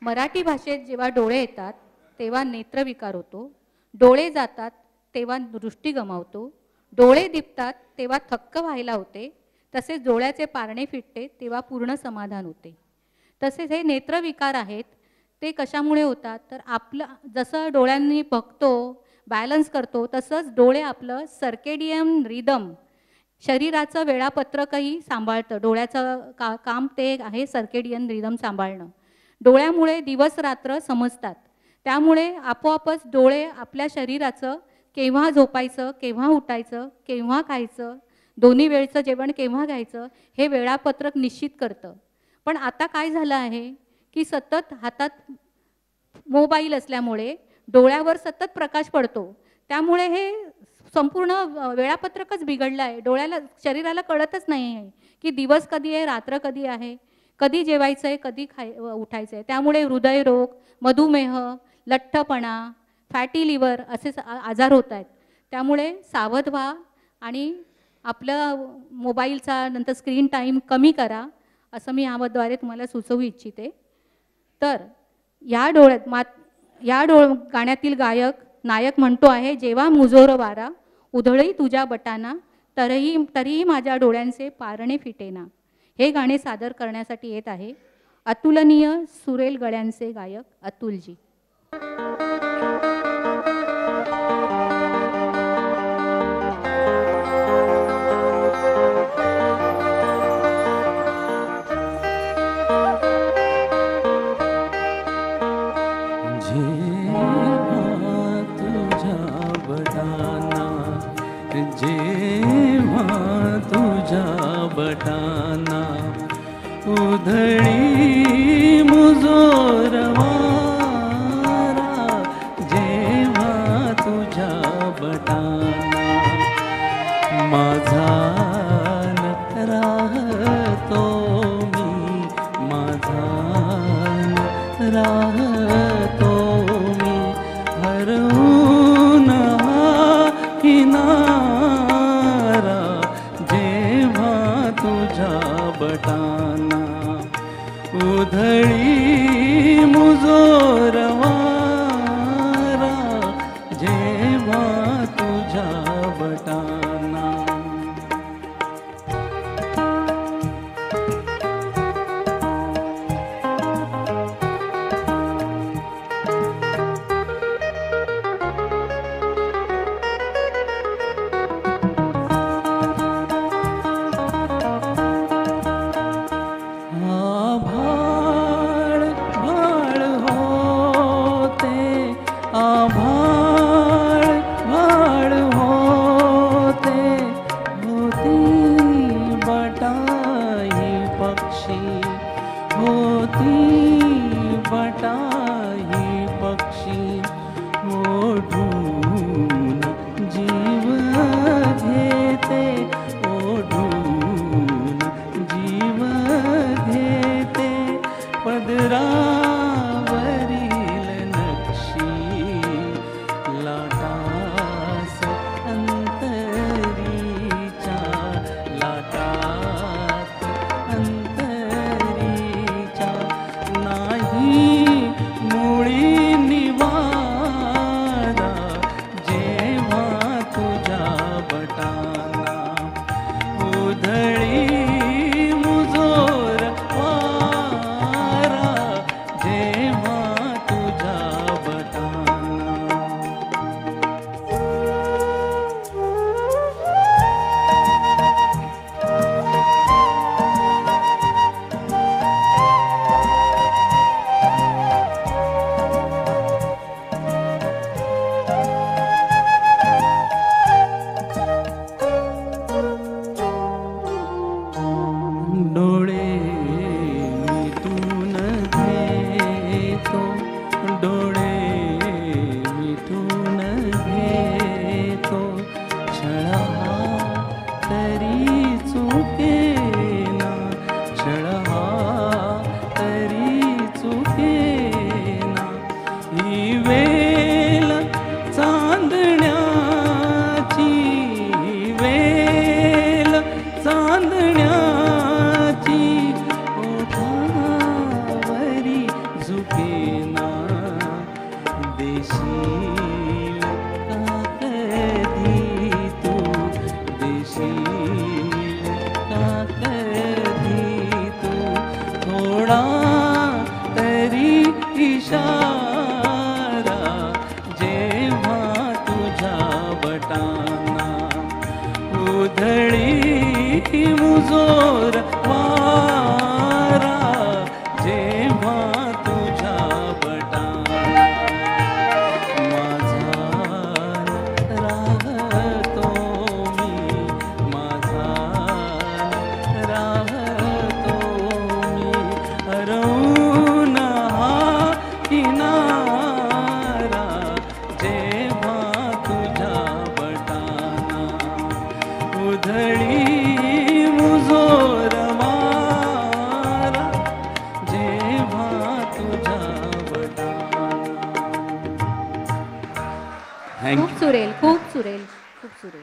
मराठी भाषेत जेव्हा डोळे येतात तेव्हा नेत्रविकार होतो, डोळे जातात तेव्हा दृष्टी गमावतो, डोळे दिपतात तेव्हा थक्क व्हायला होते, तसेच डोळ्याचे पारणे फिटते तेव्हा पूर्ण समाधान होते. तसेच हे नेत्रविकार आहेत ते कशामुळे होतात तर आपलं जसं डोळ्यांनी बघतो बॅलन्स करतो तसंच डोळे आपलं सर्केडियन रिदम शरीराचं वेळापत्रकही सांभाळतं. डोळ्याचं काम ते आहे सर्केडियन रिदम सांभाळणं. डोळ्यामुळे दिवस रात्र समजतात, त्यामुळे आपोआपच डोळे आपल्या शरीराचं केव्हा झोपायचं, केव्हा उठायचं, केव्हा खायचं, दोन्ही वेळचं जेवण केव्हा घ्यायचं हे वेळापत्रक निश्चित करतं. पण आता काय झालं आहे की सतत हातात मोबाईल असल्यामुळे डोळ्यावर सतत प्रकाश पडतो, त्यामुळे हे संपूर्ण वेळापत्रकच बिघडलं आहे. डोळ्याला शरीराला कळतच नाही आहे की दिवस कधी आहे, रात्र कधी आहे, कधी जेवायचं आहे, कधी उठायचं आहे. त्यामुळे हृदयरोग, मधुमेह, लठ्ठपणा, फॅटी लिव्हर असे आजार होत आहेत. त्यामुळे सावध व्हा आणि आपलं मोबाईलचा नंतर स्क्रीन टाईम कमी करा असं मी याद्वारे तुम्हाला सुचवू इच्छिते. तर या गाण्यातील नायक म्हणतो आहे, जेव्हा मुजोर वारा उधळी तुझ्या बटाना तरीही माझ्या डोळ्यांचे पारणे फिटेना. हे गाणे सादर करण्यासाठी येत आहे अतुलनीय सुरेल गळ्यांचे गायक अतुलजी. जेव्हा तुझ्या बटाना उधळी मुजोर वारा, जेव्हा तुझ्या बटाना माझा राहतो मी, माझा राहतो मी हरवून किनारा, जेव्हा तुझ्या बटाना उधळी मुजोर वारा, जेव्हा तुझ्या बटाना. इशारा जेव्हा तुझ्या बटांना उधळी मुजोर वारा जेव्हा तुझ्या बटांना माझा राहतो मी माझा राहतो मी हरवून हा किनारा जेव्हा तुझ्या बटांना उधळी मुजोर वारा जेव्हा तुझ्या बटांना. खूप सुरेल, खूप सुरेल, खूप सुरेल.